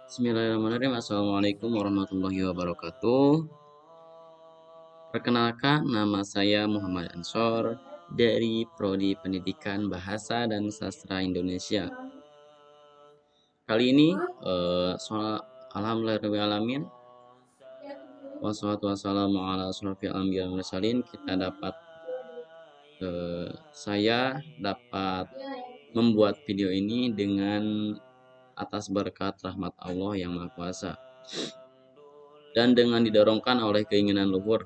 Bismillahirrahmanirrahim. Assalamualaikum warahmatullahi wabarakatuh. Perkenalkan, nama saya Muhammad Ansor dari Prodi Pendidikan Bahasa dan Sastra Indonesia. Kali ini, alhamdulillahirrahmanirrahim. Wassalatu wassalamu ala asrofil anbiya wal mursalin. Saya dapat membuat video ini dengan atas berkat rahmat Allah yang Maha Kuasa dan dengan didorongkan oleh keinginan luhur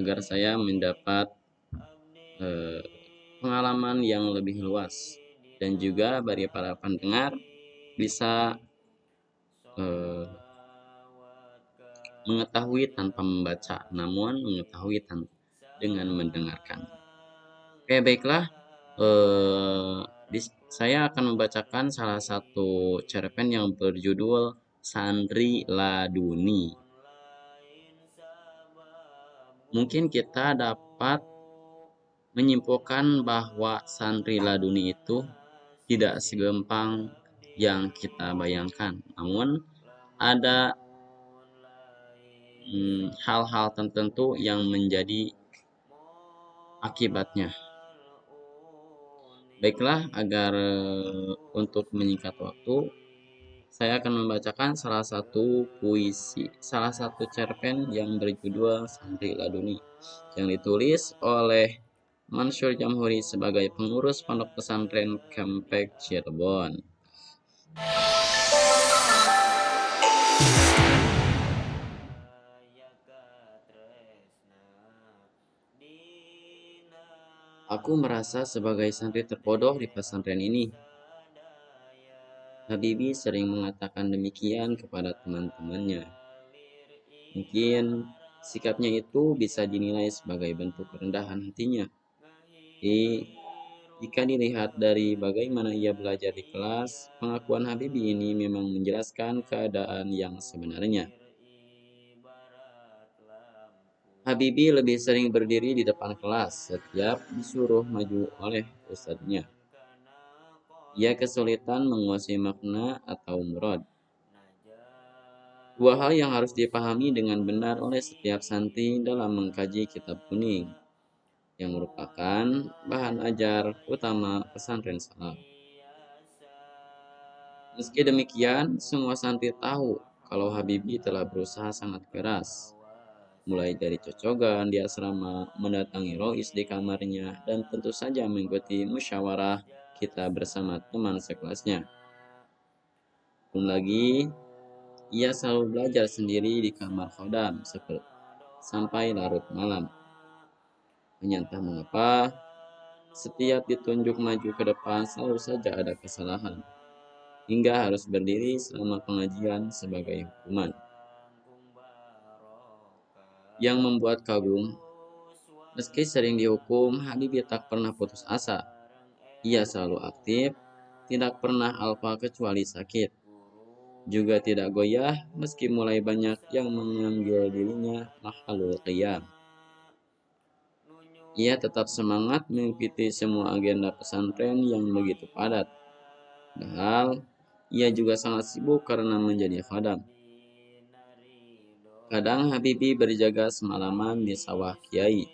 agar saya mendapat pengalaman yang lebih luas dan juga bagi para pendengar bisa mengetahui tanpa membaca, namun mengetahui dengan mendengarkan. Oke, baiklah. Saya akan membacakan salah satu cerpen yang berjudul Santri Laduni. Mungkin kita dapat menyimpulkan bahwa santri laduni itu tidak segampang yang kita bayangkan. Namun ada hal-hal tertentu yang menjadi akibatnya. Baiklah, agar untuk menyingkat waktu, saya akan membacakan salah satu cerpen yang berjudul Santri Laduni yang ditulis oleh Mansur Jamhuri sebagai pengurus Pondok Pesantren Kempek Cirebon. Aku merasa sebagai santri terbodoh di pesantren ini. Habibie sering mengatakan demikian kepada teman-temannya. Mungkin sikapnya itu bisa dinilai sebagai bentuk kerendahan hatinya. Jika dilihat dari bagaimana ia belajar di kelas, pengakuan Habibie ini memang menjelaskan keadaan yang sebenarnya. Habibie lebih sering berdiri di depan kelas setiap disuruh maju oleh ustadznya. Ia kesulitan menguasai makna atau murad. Dua hal yang harus dipahami dengan benar oleh setiap santri dalam mengkaji kitab kuning, yang merupakan bahan ajar utama pesantren salaf. Meski demikian, semua santri tahu kalau Habibie telah berusaha sangat keras. Mulai dari cocogan di asrama, mendatangi Rois di kamarnya, dan tentu saja mengikuti musyawarah kita bersama teman sekelasnya. Pun lagi, ia selalu belajar sendiri di kamar khodam sampai larut malam. Entah mengapa, setiap ditunjuk maju ke depan selalu saja ada kesalahan, hingga harus berdiri selama pengajian sebagai hukuman. Yang membuat kagum, meski sering dihukum, Habibie tak pernah putus asa. Ia selalu aktif, tidak pernah alfa kecuali sakit. Juga tidak goyah meski mulai banyak yang mengambil dirinya makhluk qiyam. Ia tetap semangat mengikuti semua agenda pesantren yang begitu padat. Padahal ia juga sangat sibuk karena menjadi khadam. Kadang Habibie berjaga semalaman di sawah kiai,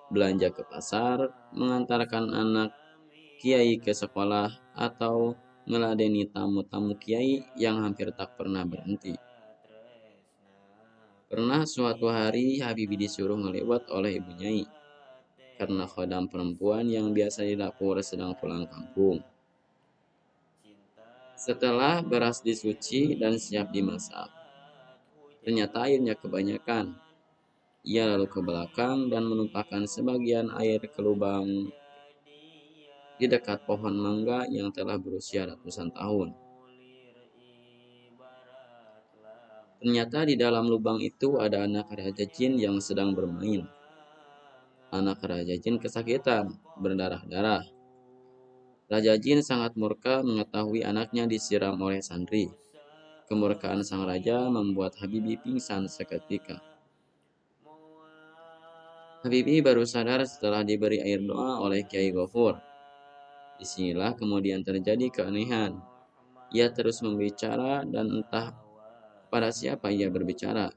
belanja ke pasar, mengantarkan anak kiai ke sekolah, atau meladeni tamu-tamu kiai yang hampir tak pernah berhenti. Pernah suatu hari Habibie disuruh ngelewat oleh ibu nyai karena khodam perempuan yang biasa di dapur sedang pulang kampung. Setelah beras disuci dan siap dimasak, ternyata airnya kebanyakan. Ia lalu ke belakang dan menumpahkan sebagian air ke lubang di dekat pohon mangga yang telah berusia ratusan tahun. Ternyata di dalam lubang itu ada anak raja jin yang sedang bermain. Anak raja jin kesakitan, berdarah-darah. Raja jin sangat murka mengetahui anaknya disiram oleh santri. Kemurkaan sang raja membuat Habibie pingsan seketika. Habibie baru sadar setelah diberi air doa oleh Kiai Ghafur. Disinilah kemudian terjadi keanehan. Ia terus membicara dan entah pada siapa ia berbicara.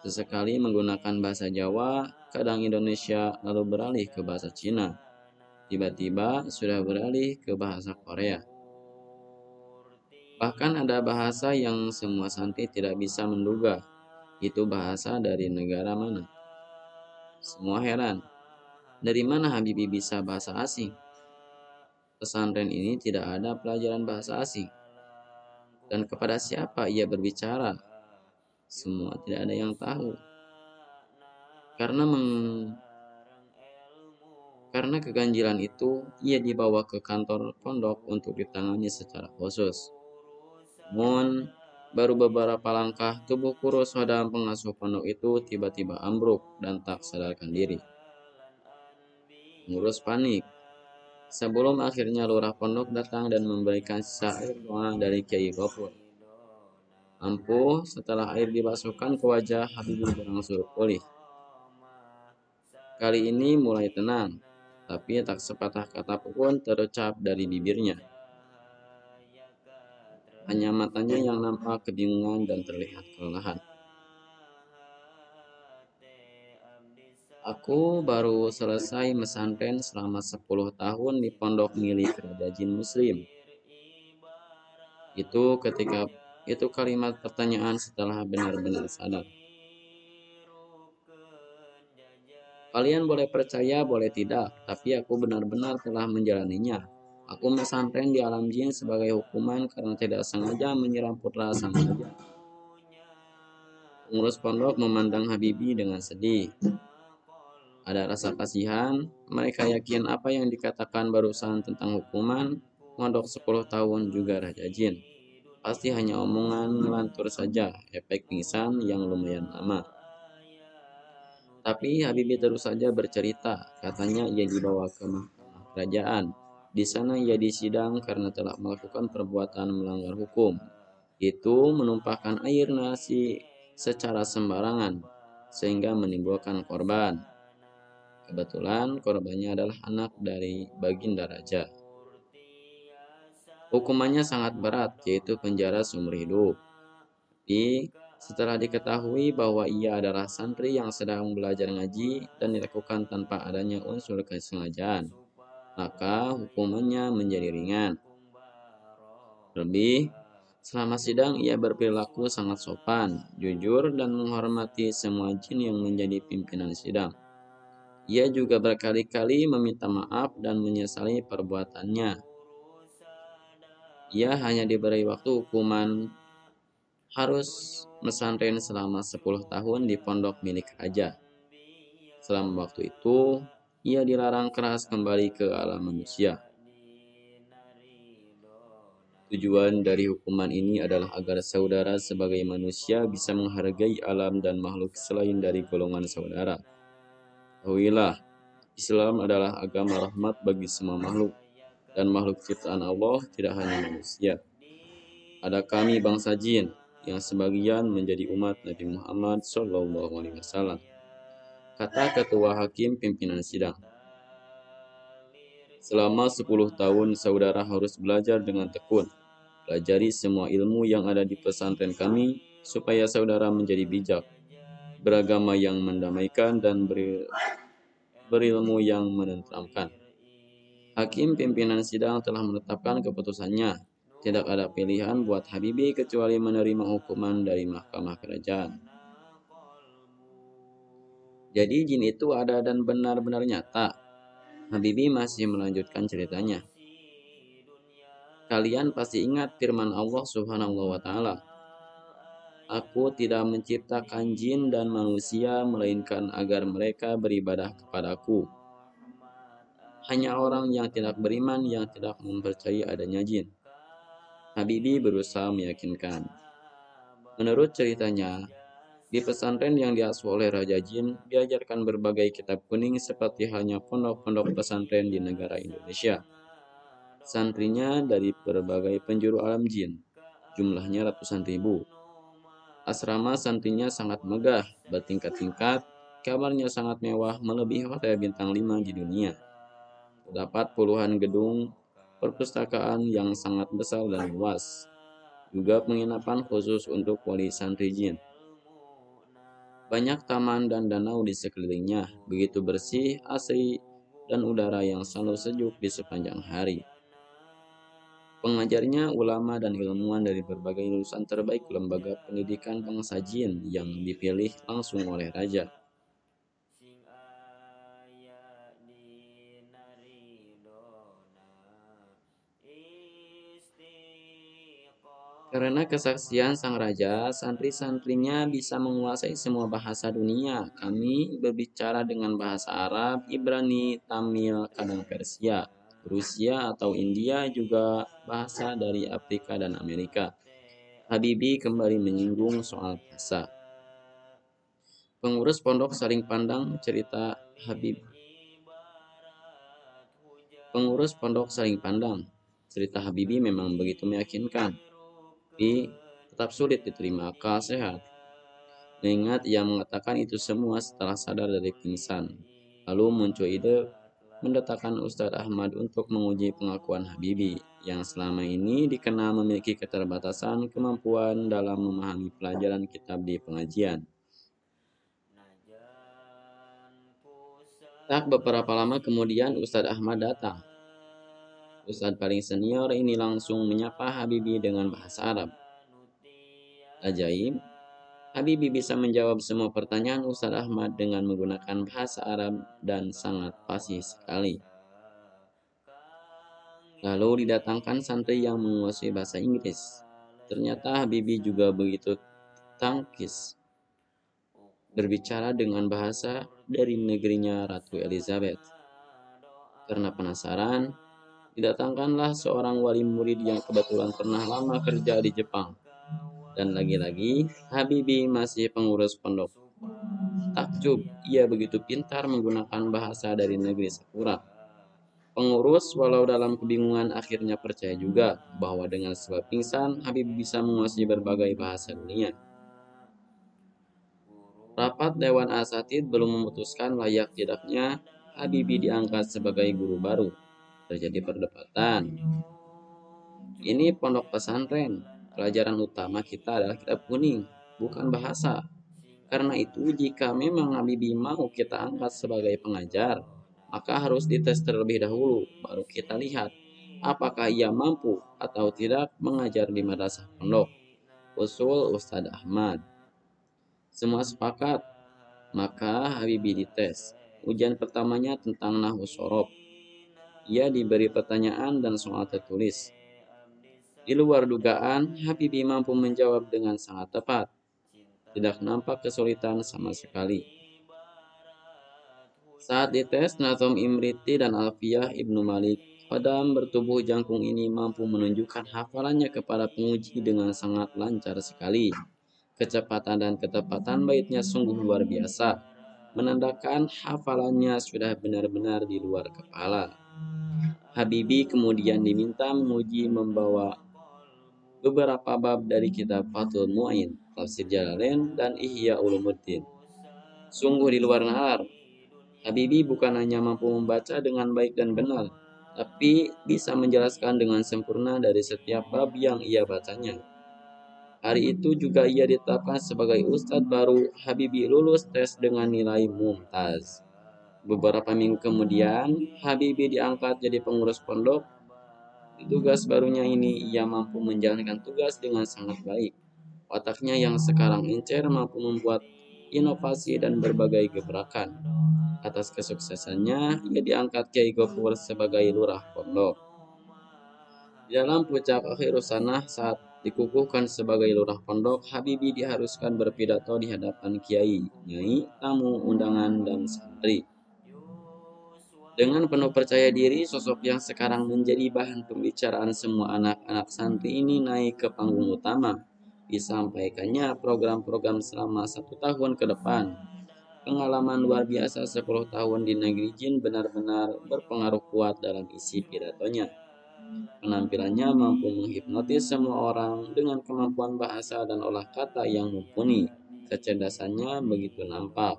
Sesekali menggunakan bahasa Jawa, kadang Indonesia, lalu beralih ke bahasa Cina. Tiba-tiba sudah beralih ke bahasa Korea. Bahkan ada bahasa yang semua santri tidak bisa menduga. Itu bahasa dari negara mana? Semua heran. Dari mana Habibie bisa bahasa asing? Pesantren ini tidak ada pelajaran bahasa asing. Dan kepada siapa ia berbicara? Semua tidak ada yang tahu. Karena Karena keganjilan itu, ia dibawa ke kantor pondok untuk ditangani secara khusus. Namun, baru beberapa langkah tubuh kurus pada pengasuh pondok itu tiba-tiba ambruk dan tak sadarkan diri. Pengurus panik. Sebelum akhirnya lurah pondok datang dan memberikan sisa air doa dari Kiai Gofur. Ampuh, setelah air dibasuhkan ke wajah, Habibie berangsur pulih. Kali ini mulai tenang, tapi tak sepatah kata pun terucap dari bibirnya. Hanya matanya yang nampak kebingungan dan terlihat kelelahan. Aku baru selesai mesantren selama 10 tahun di pondok milik Raja Jin Muslim. Itu kalimat pertanyaan setelah benar-benar sadar. Kalian boleh percaya, boleh tidak, tapi aku benar-benar telah menjalaninya. Aku mesantren di alam jin sebagai hukuman karena tidak sengaja menyiram putra sang raja. Pengurus pondok memandang Habibie dengan sedih. Ada rasa kasihan, mereka yakin apa yang dikatakan barusan tentang hukuman, mondok 10 tahun juga Raja Jin. Pasti hanya omongan ngelantur saja, efek pingsan yang lumayan lama. Tapi Habibie terus saja bercerita, katanya ia dibawa ke mahkamah kerajaan. Di sana ia disidang karena telah melakukan perbuatan melanggar hukum. Itu menumpahkan air nasi secara sembarangan, sehingga menimbulkan korban. Kebetulan korbannya adalah anak dari Baginda Raja. Hukumannya sangat berat, yaitu penjara seumur hidup. Tapi setelah diketahui bahwa ia adalah santri yang sedang belajar ngaji dan dilakukan tanpa adanya unsur kesengajaan, maka hukumannya menjadi ringan. Lebih, selama sidang ia berperilaku sangat sopan, jujur, dan menghormati semua jin yang menjadi pimpinan sidang. Ia juga berkali-kali meminta maaf dan menyesali perbuatannya. Ia hanya diberi waktu hukuman harus mesantren selama 10 tahun di pondok milik raja. Selama waktu itu, ia dilarang keras kembali ke alam manusia. Tujuan dari hukuman ini adalah agar saudara sebagai manusia bisa menghargai alam dan makhluk selain dari golongan saudara. Ketahuilah, Islam adalah agama rahmat bagi semua makhluk, dan makhluk ciptaan Allah tidak hanya manusia. Ada kami bangsa jin, yang sebagian menjadi umat Nabi Muhammad SAW. Kata Ketua Hakim Pimpinan Sidang. Selama 10 tahun saudara harus belajar dengan tekun. Pelajari semua ilmu yang ada di pesantren kami supaya saudara menjadi bijak, beragama yang mendamaikan dan berilmu yang menenteramkan. Hakim pimpinan sidang telah menetapkan keputusannya. Tidak ada pilihan buat Habibie kecuali menerima hukuman dari mahkamah kerajaan. Jadi jin itu ada dan benar-benar nyata. Habibie masih melanjutkan ceritanya. Kalian pasti ingat firman Allah Subhanahu wa taala. Aku tidak menciptakan jin dan manusia melainkan agar mereka beribadah kepadaku. Hanya orang yang tidak beriman yang tidak mempercayai adanya jin. Habibie berusaha meyakinkan. Menurut ceritanya, di pesantren yang diasuh oleh Raja Jin, diajarkan berbagai kitab kuning seperti halnya pondok-pondok pesantren di negara Indonesia. Santrinya dari berbagai penjuru alam jin, jumlahnya ratusan ribu. Asrama santrinya sangat megah, bertingkat-tingkat, kamarnya sangat mewah, melebihi hotel bintang 5 di dunia. Terdapat puluhan gedung perpustakaan yang sangat besar dan luas, juga penginapan khusus untuk wali santri jin. Banyak taman dan danau di sekelilingnya, begitu bersih, asri, dan udara yang selalu sejuk di sepanjang hari. Pengajarnya ulama dan ilmuwan dari berbagai lulusan terbaik lembaga pendidikan bangsa Jin yang dipilih langsung oleh raja. Karena kesaksian sang raja, santri-santrinya bisa menguasai semua bahasa dunia. Kami berbicara dengan bahasa Arab, Ibrani, Tamil, kadang Persia, Rusia atau India, juga bahasa dari Afrika dan Amerika. Habibie kembali menyinggung soal bahasa. Pengurus pondok saling pandang cerita Habib. Pengurus pondok saling pandang. Cerita Habibie memang begitu meyakinkan. Tapi tetap sulit diterima akal sehat. Mengingat ia mengatakan itu semua setelah sadar dari pingsan. Lalu muncul ide mendatangkan Ustadz Ahmad untuk menguji pengakuan Habibie yang selama ini dikenal memiliki keterbatasan kemampuan dalam memahami pelajaran kitab di pengajian. Tak beberapa lama kemudian Ustadz Ahmad datang. Ustadz paling senior ini langsung menyapa Habibie dengan bahasa Arab. Ajaib, Habibie bisa menjawab semua pertanyaan Ustadz Ahmad dengan menggunakan bahasa Arab dan sangat fasih sekali. Lalu didatangkan santri yang menguasai bahasa Inggris. Ternyata Habibie juga begitu tangkis berbicara dengan bahasa dari negerinya Ratu Elizabeth. Karena penasaran, didatangkanlah seorang wali murid yang kebetulan pernah lama kerja di Jepang. Dan lagi-lagi, Habibie masih pengurus pondok. Takjub, ia begitu pintar menggunakan bahasa dari negeri Sakura. Pengurus, walau dalam kebingungan, akhirnya percaya juga bahwa dengan sebab pingsan, Habibie bisa menguasai berbagai bahasa dunia. Rapat Dewan Asatid belum memutuskan layak tidaknya Habibie diangkat sebagai guru baru. Terjadi perdebatan. Ini pondok pesantren. Pelajaran utama kita adalah kitab kuning, bukan bahasa. Karena itu, jika memang Habibie mau kita angkat sebagai pengajar, maka harus dites terlebih dahulu, baru kita lihat apakah ia mampu atau tidak mengajar di madrasah pondok. Usul Ustadz Ahmad. Semua sepakat, maka Habibie dites. Ujian pertamanya tentang nahwu sorob. Ia diberi pertanyaan dan soal tertulis. Di luar dugaan, Habibie mampu menjawab dengan sangat tepat. Tidak nampak kesulitan sama sekali. Saat dites, Nazom Imriti dan Alfiyah Ibnu Malik, Padam bertubuh jangkung ini mampu menunjukkan hafalannya kepada penguji dengan sangat lancar sekali. Kecepatan dan ketepatan baitnya sungguh luar biasa, menandakan hafalannya sudah benar-benar di luar kepala. Habibie kemudian diminta menguji membawa beberapa bab dari kitab Fathul Mu'in, Tafsir Jalalain, dan Ihya Ulumuddin. Sungguh di luar nalar. Habibie bukan hanya mampu membaca dengan baik dan benar, tapi bisa menjelaskan dengan sempurna dari setiap bab yang ia bacanya. Hari itu juga ia ditetapkan sebagai ustadz baru. Habibie lulus tes dengan nilai mumtaz. Beberapa minggu kemudian, Habibie diangkat jadi pengurus pondok. Di tugas barunya ini, ia mampu menjalankan tugas dengan sangat baik. Otaknya yang sekarang encer mampu membuat inovasi dan berbagai gebrakan. Atas kesuksesannya, ia diangkat Kiai Gofur sebagai lurah pondok. Di dalam puncak akhir sanah saat dikukuhkan sebagai lurah pondok, Habibie diharuskan berpidato di hadapan kiai, nyai, tamu, undangan, dan santri. Dengan penuh percaya diri, sosok yang sekarang menjadi bahan pembicaraan semua anak-anak santri ini naik ke panggung utama. Disampaikannya program-program selama 1 tahun ke depan. Pengalaman luar biasa 10 tahun di negeri jin benar-benar berpengaruh kuat dalam isi pidatonya. Penampilannya mampu menghipnotis semua orang dengan kemampuan bahasa dan olah kata yang mumpuni. Kecerdasannya begitu nampak.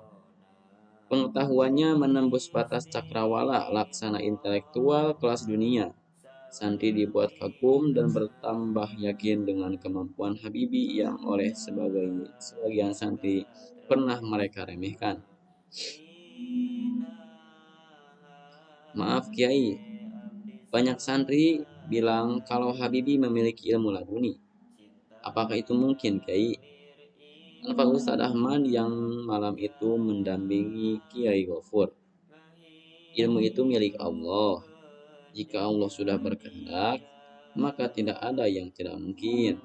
Pengetahuannya menembus batas cakrawala, laksana intelektual kelas dunia. Santri dibuat kagum dan bertambah yakin dengan kemampuan Habibie yang oleh sebagian santri pernah mereka remehkan. Maaf Kiai, banyak santri bilang kalau Habibie memiliki ilmu laduni. Apakah itu mungkin Kiai? Tanpa Ustadz Ahmad yang malam itu mendampingi Kiai Gofur. Ilmu itu milik Allah. Jika Allah sudah berkehendak, maka tidak ada yang tidak mungkin.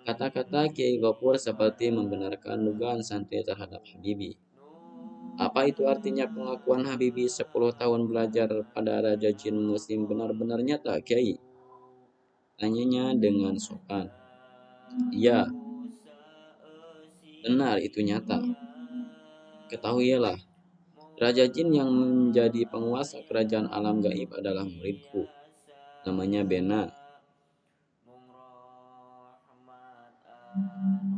Kata-kata Kiai Gofur seperti membenarkan dugaan santri terhadap Habibie. Apa itu artinya pengakuan Habibie 10 tahun belajar pada Raja Jin Muslim benar-benar nyata, Kiai? Tanyanya dengan sopan. Iya, benar itu nyata. Ketahuilah, Raja Jin yang menjadi penguasa kerajaan alam gaib adalah muridku. Namanya Bena.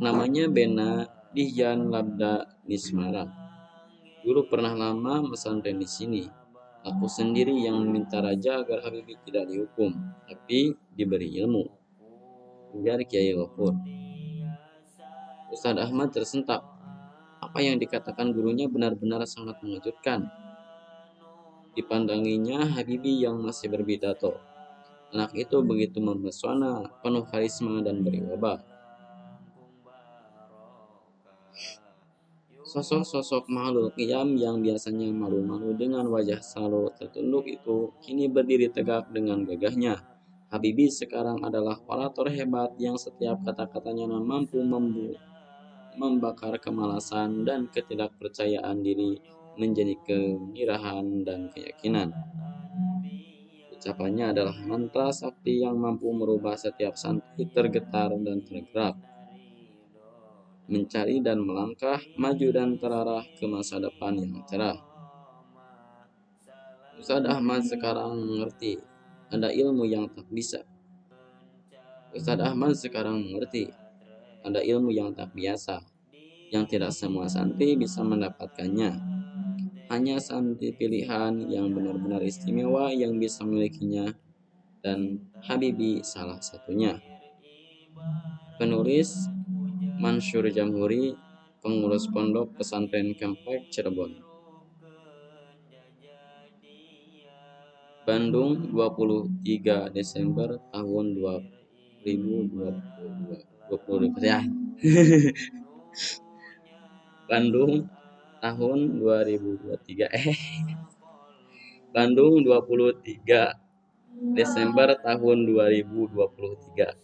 Namanya Bena Dihyan Labda di Semarang. Dulu pernah lama pesantren di sini. Aku sendiri yang meminta raja agar Habibie tidak dihukum, tapi diberi ilmu. Ujar Kiai Gofur. Ustadz Ahmad tersentak. Apa yang dikatakan gurunya benar-benar sangat mengejutkan. Dipandanginya Habibie yang masih berpidato. Anak itu begitu mempesona, penuh karisma dan berwibawa. Sosok-sosok makhluk qiyam yang biasanya malu-malu dengan wajah selalu tertunduk itu kini berdiri tegak dengan gagahnya. Habibie sekarang adalah orator hebat yang setiap kata-katanya mampu membakar kemalasan dan ketidakpercayaan diri menjadi kegirahan dan keyakinan. Ucapannya adalah mantra sakti yang mampu merubah setiap santri tergetar dan tergerak, mencari dan melangkah maju dan terarah ke masa depan yang cerah. Ustadz Ahmad sekarang mengerti ada ilmu yang tak bisa. Ustadz Ahmad sekarang mengerti ada ilmu yang tak biasa, yang tidak semua santri bisa mendapatkannya. Hanya santri pilihan yang benar-benar istimewa yang bisa memilikinya, dan Habibie salah satunya. Penulis Mansur Jamhuri, pengurus pondok pesantren Kempak Cirebon. Bandung 23 Desember tahun 2022. Ya. Bandung tahun 2023. Bandung 23 Desember tahun 2023.